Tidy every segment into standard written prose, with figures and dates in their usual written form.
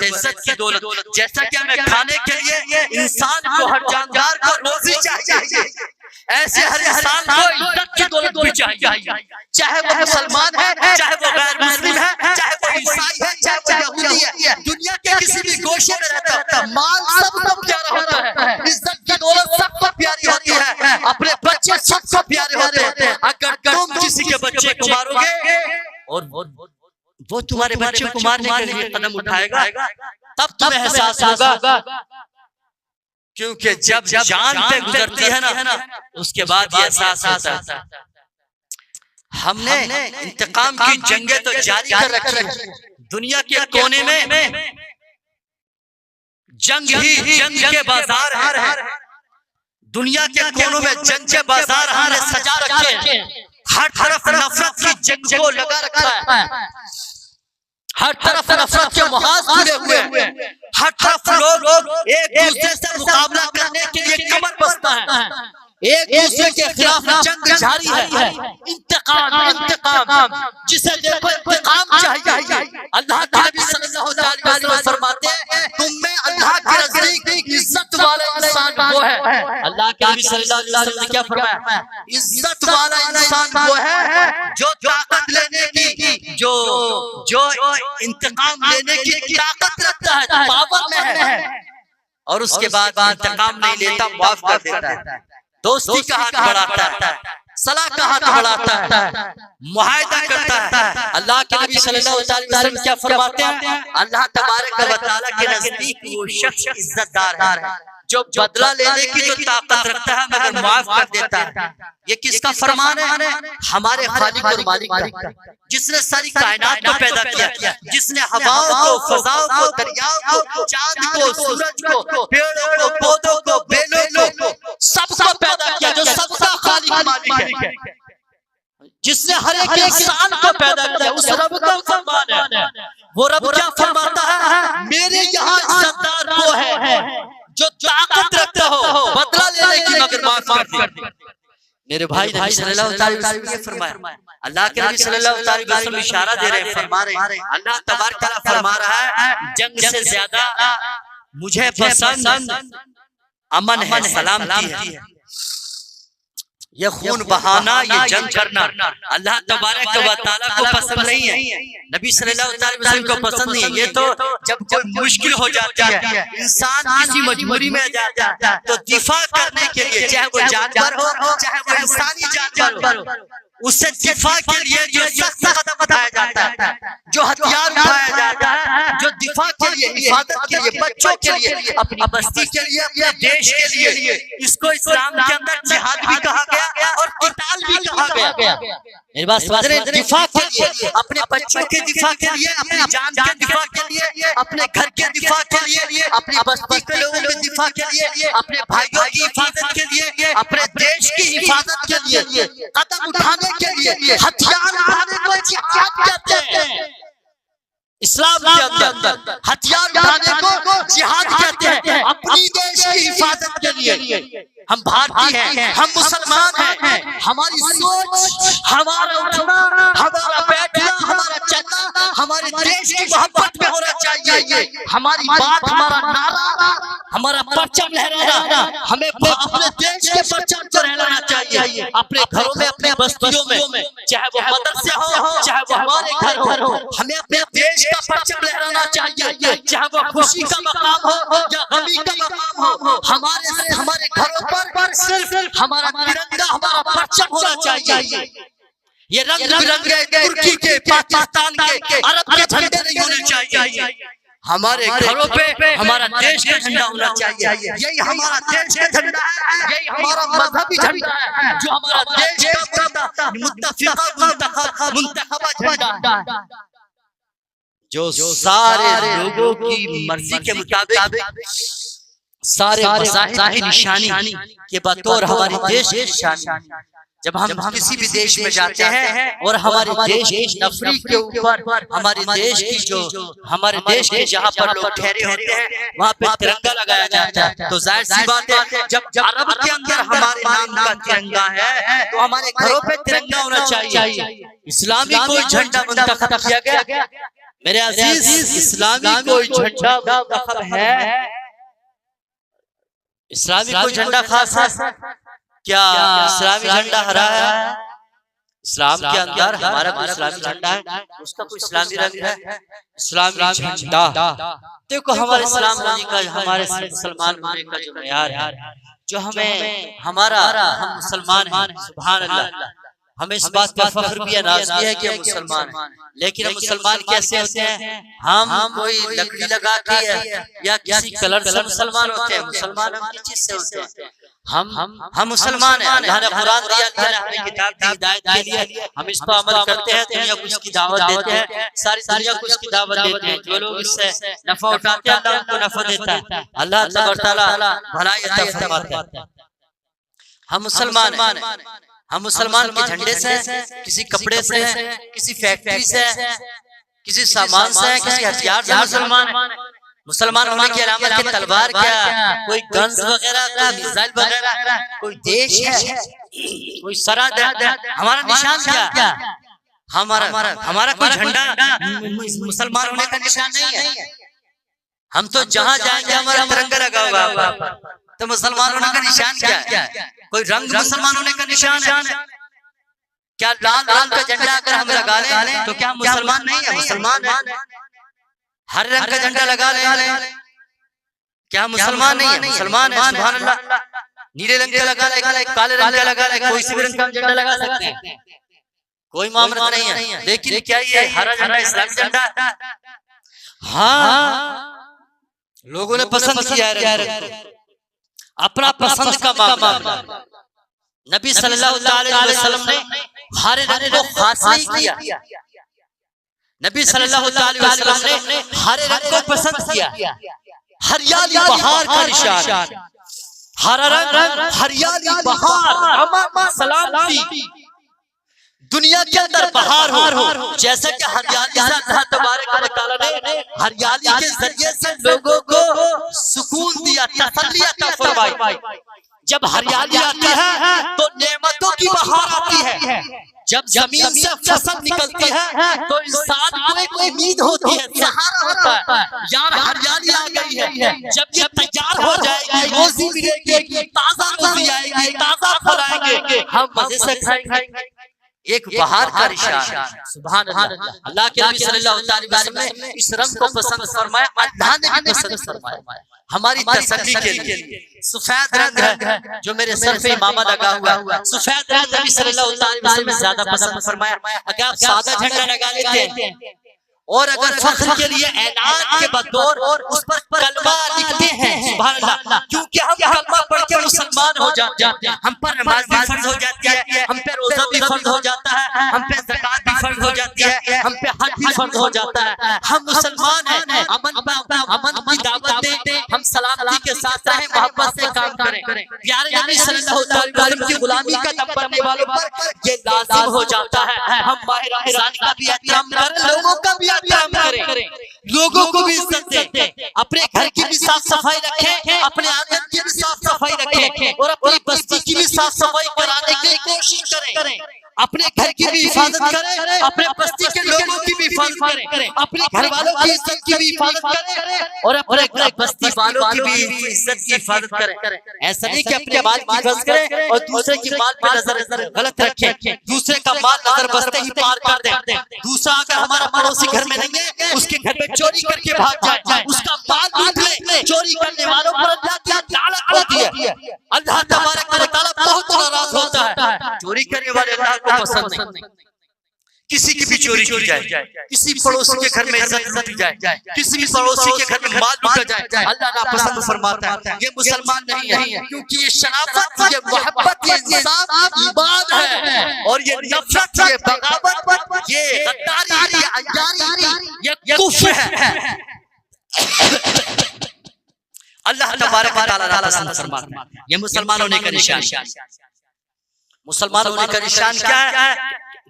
इज्जत की दौलत। जैसा कि हमें खाने के लिए इंसान को, हर जानदार को रोजी चाहिए, ऐसे हर इंसान को इज्जत की दौलत भी चाहिए, चाहे वो मुसलमान है, चाहे वो गैर मुस्लिम है, चाहे वो ईसाई है, चाहे वो यहूदी है, दुनिया के किसी भी गोशे में रहता है, माल सबको प्यारा होता है, इज्जत की दौलत सबको प्यारी होती है, अपने बच्चे सबको प्यारे होते हैं। अगर तुम किसी के बच्चे को मारोगे और वो तुम्हारे बच्चे को मारने के लिए कदम उठाएगा, तब तुम्हें एहसास होगा, क्योंकि जब जान पे गुजरती है ना, उसके बाद ये एहसास होता है। हमने इंतकाम की जंगें तो जारी कर रखी है, दुनिया के कोने में जंग ही जंग के बाजार है, दुनिया के कोनों में जंग के बाजार हमने सजा रखे हैं, हर तरफ नफरत की जंग को लगा रखा है, हर तरफ नफरत के मुहाज जुड़े हुए हैं, हर तरफ लोग एक दूसरे से मुकाबला करने के लिए कमर बसता है, एक दूसरे के खिलाफ जंग जारी है। इंतकाम जिसे देखो इंतकाम चाहिए। अल्लाह के नबी सल्लल्लाहु अलैहि वसल्लम फरमाते हैं, तुम में अल्लाह के नजदीक इज्जत वाला इंसान वो है। अल्लाह के नबी सल्लल्लाहु अलैहि वसल्लम ने क्या फरमाया? इज्जत वाला इंसान वो है जो ताकत लेने की, जो इंतकाम लेने की ताकत रखता है, पावर में है, और उसके बाद इंतकाम नहीं लेता, माफ कर देता है, दोस्ती का हाथ बढ़ाता है, सलाह का हाथ बढ़ाता है, मुआहदा करता है। अल्लाह के नबी सल्लल्लाहु अलैहि वसल्लम क्या फरमाते हैं? अल्लाह तबारक व तआला के नजदीक वो शख्स इज्जतदार है जो बदला लेने की तो ताकत रखता है मगर माफ कर देता है। ये किसका फरमान है? हमारे खालिक और मालिक का, जिसने सारी कायनात को पैदा किया, जिसने हवाओं को, फजाओं को, दरियाओं को, चांद को, सूरज को, पेड़ों को, पौधों को, बेलों को, सबको पैदा किया, जो सबका खालिक मालिक है, जिसने हर एक इंसान को पैदा किया, उस रब का फरमान है। वो रब क्या फरमाता है? मेरे यहाँ इज्जतदार वो है जो ताकत रखता हो बदला लेने की मगर माफ कर दे। मेरे भाई नबी सल्लल्लाहु अलैहि वसल्लम ने फरमाया, अल्लाह के नबी सल्लल्लाहु अलैहि वसल्लम इशारा दे रहे हैं, फरमा रहे हैं, अल्लाह तबारक तआला फरमा रहा है, जंग से ज्यादा मुझे पसंद अमन है, सलामती है, ये खून बहाना, ये जंग करना अल्लाह तबारक व तआला को पसंद नहीं है, नबी सल्लल्लाहु अलैहि वसल्लम को पसंद नहीं है। ये तो जब कोई मुश्किल हो जाती है, इंसान किसी मजबूरी में जाता है, तो दिफा करने के लिए, चाहे वो जानवर हो, चाहे वो इंसानी जानवर हो, उससे दिफा के लिए जो सख्त कदम उठाया जाता है, जो हथियार उठाया जाता है, जो दिफा के लिए, हिफाजत के लिए, बच्चों के लिए, अपनी बस्ती के लिए, अपने देश के लिए, इसको इस्लाम के अंदर जिहाद भी कहा गया और किताल भी कहा गया। मेरी बात समझ रहे हैं? दिफा के लिए, अपने बच्चों के दिफा के लिए, अपनी जान के दिफा के लिए, अपने घर के दिफा के लिए, अपनी बस्ती के लोगों के दिफा के लिए, अपने भाइयों की हिफाजत के लिए, अपने देश की हिफाजत के लिए कदम उठाने के लिए, हथियार उठाने को जिहाद कहते हैं। इस्लाम के अंदर हथियार उठाने को जिहाद कहते हैं, अपनी देश की हिफाजत के लिए। हम भारतीय हैं, हम मुसलमान हैं, हमारी सोच, हमारा उठना, हमारा बैठना, हमारा चलना हमारे देश की मोहब्बत में होना चाहिए। हमारी बात, हमारा नारा, हमारा परचम लहराना, हमें अपने देश के परचम को लहराना चाहिए, अपने घरों में, अपने बस्तियों में, चाहे वो मदरसे हो, चाहे वो हमारे घर हो, हमें अपने देश का परचम लहराना चाहिए, चाहे वो खुशी का मकाम हो या गमी का मकाम हो। हमारे घरों पर सिर्फ हमारा तिरंगा, हमारा परचम होना चाहिए। ये रंग बिरंगे तुर्की के, पाकिस्तान के, अरब के झंडे नहीं होने चाहिए। हमारे घरों पे हमारा देश का झंडा होना चाहिए। यही हमारा देश का झंडा है, यही हमारा मजहबी झंडा है, जो हमारा देश का मुंतखबा झंडा है, जो सारे लोगों की मर्जी के मुताबिक सारे मज़ाहिब की निशानी के बतौर हमारे देश की निशानी। जब हम किसी भी देश में जाते हैं और हमारे देश की नफरी के ऊपर, हमारे देश की हमारे देश के जहाँ पर लोग ठहरे होते हैं वहाँ पे तिरंगा लगाया जाता है, तो जाहिर सी बात है जब अरब के अंदर हमारे नाम का तिरंगा है तो हमारे घरों पे तिरंगा होना चाहिए। इस्लामी कोई झंडा मुंतखब किया गया? मेरे अजीज, इस्लामी कोई झंडा मुंतखब है? इस्लामी कोई झंडा खास है क्या? इस्लामी झंडा हरा है। इस्लाम के अंदर हमारा कोई इस्लामी झंडा है, उसका कोई इस्लामी रंग है। इस्लामी झंडा देखो, हमारे इस्लाम होने का, हमारे मुसलमान होने का जो मयार है, जो हमें हमारा, हम मुसलमान हैं, सुभान अल्लाह। हमें इस बात पर फख्र भी है, नाज़ भी है कि हम मुसलमान हैं। लेकिन हम मुसलमान कैसे होते हैं? हम कोई लकड़ी लगा के या किसी कलर से मुसलमान होते हैं। मुसलमान हम किस चीज से होते हैं? हम मुसलमान हैं। अल्लाह ने कुरान दिया, अल्लाह ने हमें किताब दी हिदायत के लिए। हम इस पर अमल करते हैं, दुनिया को इसकी दावत देते हैं, सारी दुनिया को इसकी दावत देते हैं। जो लोग इससे नफा उठाते हैं, अल्लाह उनको नफा देता है। अल्लाह तआला भलाई अता फरमाता है। हम मुसलमान हैं। हम मुसलमान के झंडे से, किसी कपड़े से, किसी फैक्ट्री से, किसी सामान से, किसी हथियार से मुसलमान। मुसलमान होने की अलामत की तलवार क्या, कोई गन्स वगैरह, कोई मिसाइल वगैरह, कोई देश है, कोई सरहद है? हमारा निशान क्या? हमारा कोई झंडा मुसलमान होने का निशान नहीं है। हम तो जहाँ जाएंगे हमारा तिरंगा लगा होगा, तो मुसलमान होने का निशान क्या है? कोई रंग मुसलमान होने का निशान है क्या? लाल रंग का झंडा अगर हम लगा लें तो क्या मुसलमान नहीं है? मुसलमान है। हर रंग का झंडा लगा लें, क्या मुसलमान नहीं है? मुसलमान है। सुभान अल्लाह। नीले रंग का लगा ले, काले रंग का लगा ले, कोई सी भी रंग का झंडा लगा सकते हैं, कोई मामला नहीं है। लेकिन क्या ये हरा झंडा इस्लामी झंडा? हाँ, लोगों ने पसंद किया है, अपना पसंद का मामला। नबी सल्लल्लाहु अलैहि वसल्लम ने हरे रंग को खास नहीं किया। नबी सल्लल्लाहु अलैहि वसल्लम ने हरे रंग को पसंद किया। हरियाली बहार का निशान, हरा रंग हरियाली बहार, अमन सलामती, दुनिया के अंदर बहार हो। जैसे कि हरियाली से अल्लाह तबारक व तआला ने हरियाली के जरिए से लोगों को सुकून दिया, तसल्ली अता फरमाई। जब हरियाली आती है तो नेमतों की बहार आती है। जब जमीन से फसल निकलती है तो इंसान को एक उम्मीद होती है, सहारा होता है, यार हरियाली आ गई है। जब ये तैयार हो जाएगी, रोजी मिलेगी, ताजा रोजी आएगी, ताजा फल आएंगे, हम मजे से खाएंगे। एक बहार का निशान। सुभान अल्लाह। अल्लाह के नबी सल्लल्लाहु अलैहि वसल्लम ने इस रंग को पसंद फरमाया, अल्लाह ने भी पसंद फरमाया हमारी तसल्ली के लिए। सफेद रंग है जो मेरे सर पे इमामा लगा हुआ, सफेद रंग नबी सल्लल्लाहु अलैहि वसल्लम ने ज्यादा पसंद फरमाया। अगर आप सादा झंडा लगा लेते हैं और अगर फख्र के लिए ऐलान के बतौर उस पर कलमा लिखते हैं, सुभान अल्लाह, क्योंकि हम कलमा पढ़ के मुसलमान हो जाते हैं, हम पर नमाज भी फर्ज हो जाती है, हम पे रोजा भी फर्ज हो जाता है, हम पे ज़कात भी फर्ज हो जाती है, हम पे हज भी फर्ज हो जाता है। हम मुसलमान हैं, अमन की दावत दें, हम सलामती के साथ रहें, मोहब्बत से काम करें। प्यारे नबी सल्लल्लाहु अलैहि वसल्लम की गुलामी का दम बनने वालों पर ये लाजिम हो जाता है। हम माह रमजान का भी एहतराम करें, लोगों का भी एहतराम करें, लोगों को भी इज्जत दें, अपने घर की भी साफ सफाई रखें, अपने आंगन की भी साफ सफाई रखें और अपनी बस्ती की भी साफ सफाई कराने की कोशिश करें। अपने घर की भी हिफाजत करें, अपने बस्ती के लोगों की भी हिफाजत करें, अपने घर वालों की इज्जत की भी हिफाजत करें और अपने बस्ती वालों की भी इज्जत की हिफाजत करें। ऐसा नहीं कि अपने माल की हिफाजत करें और दूसरे की माल पे नजर गलत रखें, दूसरे का माल नजर बसते ही पार कर दें। दूसरा अगर हमारा पड़ोसी घर में नहीं है, उसके घर में चोरी करके भाग जाए, उसका माल लूट ले, चोरी करने वालों पर अल्लाह की लानत होती है। अल्लाह तबारक व तआला बहुत नाराज होता है। चोरी करने वाले अल्लाह को पसंद नहीं। किसी की भी चोरी की जाए, किसी पड़ोसी के घर में इज्जत लूटी जाए, किसी भी पड़ोसी के घर में माल लूटा जाए, अल्लाह नापसंद फरमाता है। ये मुसलमान नहीं है, क्योंकि ये शराफत, ये मोहब्बत, ये इंसाफ ईमान है। और ये नफरत, ये बगावत, ये गद्दारी, ये अय्यारी, ये कुफ्र है। अल्लाह तबारक व तआला नापसंद फरमाता है। ये मुसलमान होने का निशान। मुसलमान होने का निशान क्या है?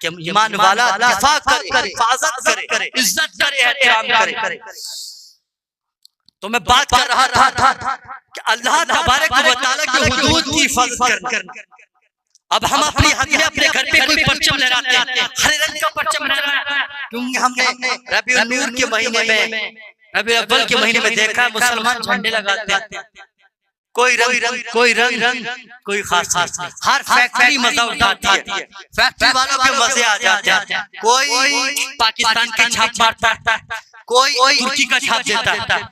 कि ईमान वाला दिफा करे, हिफाजत करे, इज्जत करे, एहतराम करे। तो मैं बात कर रहा था कि अल्लाह तबारक व तआला की हुदूद की हिफाजत करना, अब हम अपनी हद में अपने घर पे कोई परचम लहराते हैं, हरे रंग का परचम लहरा रहा है, क्योंकि हमने रबीउल नूर के महीने में, रबीउल अव्वल के महीने में देखा मुसलमान झंडे लगाते हैं। कोई रंग कोई खास नहीं। हर फैक्ट्री मजा उठाती है, फैक्ट्री वालों के मजे आ जाते हैं। कोई पाकिस्तान की छाप मारता है, कोई तुर्की का छाप देता है,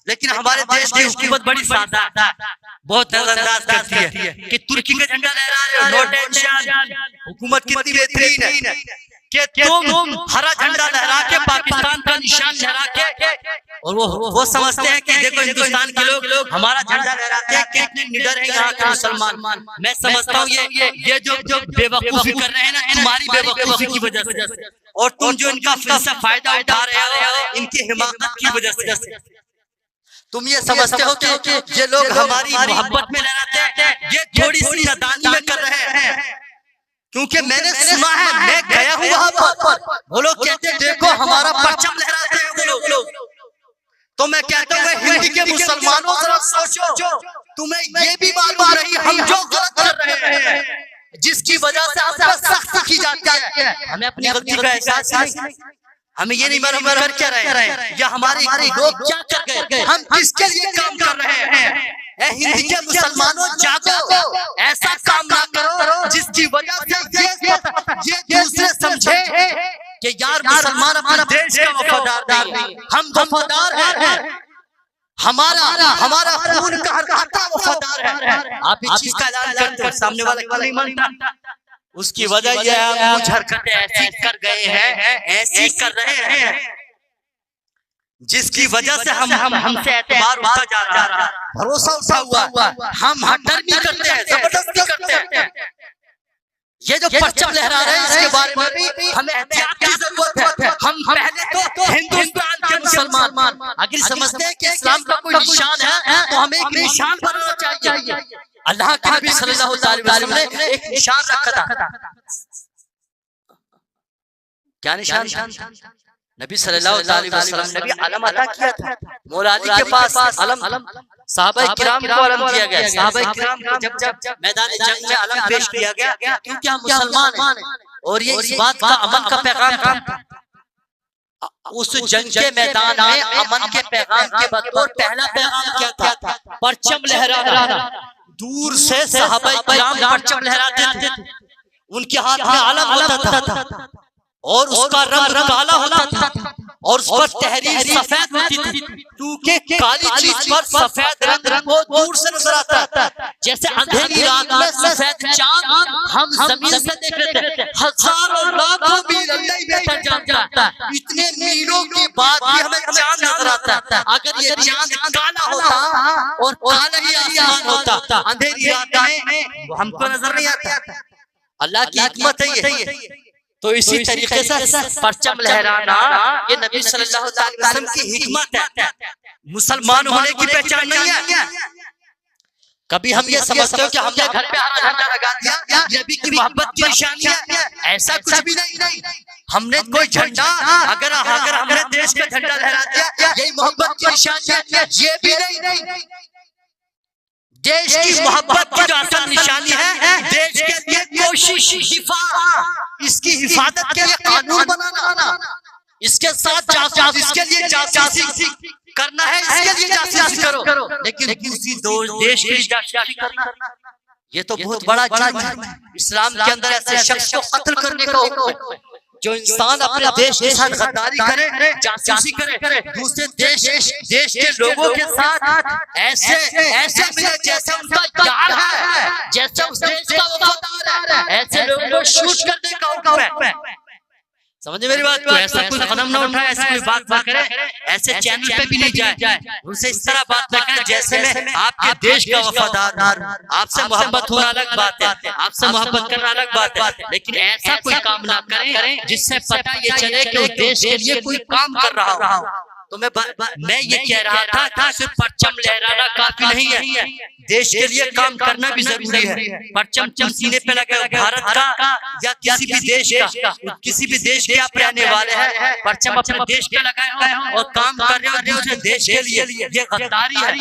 लेकिन हमारे देश की हुकूमत बड़ी सादा, बहुत नजरअंदाज करती है कि तुर्की का झंडा लहरा रहे हो, नो टेंशन। हुकूमत कितनी बेहतरीन है कि तुम हरा झंडा लहरा के पाकिस्तान का निशान लहरा के, और वो समझते हैं कि देखो हिंदुस्तान के लोग हमारा झंडा लहराते हैं, कितने निडर हैं यहाँ के मुसलमान। मैं समझता हूँ ये जो बेवकूफी कर रहे हैं ना, तुम्हारी बेवकूफी की वजह से, और तुम जो इनका फिर से फायदा उठा रहे हो इनकी हिमाकत की वजह से। तुम ये समझते हो कि ये लोग हमारी मोहब्बत में लहराते हैं, ये थोड़ी सी नादानी में कर रहे हैं, क्योंकि मैंने सुना है, मैं गया हूँ वहां पर, वो लोग कहते हैं देखो हमारा परचम लहराते हैं वो लोग। तो मैं कहता हूँ हिंदी के मुसलमानों जरा सोचो, तुम्हें ये भी मालूम नहीं हम जो गलत कर रहे हैं, जिसकी वजह से हम पर सख्ती की जाती है, हमें अपनी गलती का एहसास नहीं, हमें ये नहीं मालूम कर क्या रहे हैं या हमारे लोग क्या कर गए, हम किसके लिए काम कर रहे हैं। हिंदी के मुसलमानों जागो, ऐसा काम ना करो जिसकी वजह से ये दूसरे समझे कि यार मुसलमान अपने देश का वफादार नहीं, हम वफादार हैं, हमारा खून का हर कतरा वफादार है। आप इस चीज का ऐलान करते हो, सामने वाला क्यों नहीं मानता? उसकी वजह यह है कुछ हरकतें ऐसी कर गए हैं, ऐसी कर रहे हैं, जिसकी वजह से हमसे एतबार उठा जा रहा है, भरोसा उठा हुआ, हम हटर्मी करते हैं, जबरदस्ती करते हैं। ये जो परचम लहरा रहे हैं इसके बारे में भी हमें एहतियात की जरूरत है। हम पहले तो हिंदुस्तान के मुसलमान अगर समझते हैं कि इस्लाम का कोई निशान है तो हमें एक निशान बनाना चाहिए। अल्लाह के नबी सल्लल्लाहु अलैहि वसल्लम ने एक निशान रखा था। क्या निशान? नबी सल्लल्लाहु अलैहि वसल्लम ने भी अलम अता किया था। मौला अली के पास अलम, साहबा किराम को अलम दिया गया, साहबा किराम को जब मैदान जंग में अलम पेश किया गया, क्योंकि हम मुसलमान हैं और ये इस बात का अमन का पैगाम था। उस जंग के मैदान में अमन के पैगाम के बतौर पहला पैगाम क्या था? परचम लहराना। दूर से साहबा किराम परचम लहराते थे, उनके हाथ में अलम होता था और उसका रंग काला होता था और उस पर तहरीर सफेद होती थी, क्योंकि काली चीज पर सफेद रंग बहुत दूर से नजर आता था। जैसे अंधेरी रात में सफेद चांद हम जमीन से देख रहे थे, हजारों लाखों मील नहीं बेहतर जानता, इतने मीलों के बाद भी हमें चांद नजर आता। अगर ये चांद काला होता और काला ही आसमान होता, अंधेरी रात में वो हमको नजर नहीं आता। अल्लाह की हिकमत है ये। तो इसी तरीके से परचम लहराना ये नबी सल्लल्लाहु अलैहि वसल्लम की हिकमत है, मुसलमान होने की पहचान नहीं है। कभी हम ये समझते हो कि हमने घर पे हरा झंडा लगा दिया नबी की मोहब्बत की निशानी है, ऐसा कुछ भी नहीं। हमने कोई झंडा अगर हमने देश का झंडा लहरा दिया यही मोहब्बत की निशानी है, ये भी नहीं। देश की मोहब्बत की जो असल निशानी है देश के लिए कोशिश, दिफा, इसकी हिफाजत के लिए कानून बनाना, इसके साथ जासूसी, इसके लिए जासूसी करना है, इसके लिए जासूसी करो, लेकिन दूसरी देश की जासूसी करना ये तो बहुत बड़ा जुर्म है। इस्लाम के अंदर ऐसे शख्स को कत्ल करने का हुक्म है। जो इंसान अपने देश के साथ गद्दारी करे, जासूसी करे, दूसरे देश के लोगों के साथ ऐसे मिले जैसे उनका यार है, जैसे उस देश का वफादार है, ऐसे लोगों को शूट करने का हुक्म है। समझे मेरी बात को? ऐसा कोई कदम ना उठाए, ऐसी कोई बात ना करे, ऐसे चैनल पे भी नहीं जाए, उनसे इस तरह बात ना करे जैसे मैं आपके देश का वफादार। आपसे मोहब्बत होना अलग बात है, आपसे मोहब्बत करना अलग बात है, लेकिन ऐसा कोई काम ना करें जिससे पता ये चले कि उस देश के लिए कोई काम कर रहा हो। तो मैं ये कह रहा था सिर्फ परचम लहराना काफी नहीं है, देश के लिए काम करना भी जरूरी है। परचम सीने पे लगे भारत का या किसी भी देश का, किसी भी देश के आप रहने वाले हैं, परचम अपने देश पे लगाए हो और काम कर रहे हो दूसरे देश के लिए, ये गद्दारी है।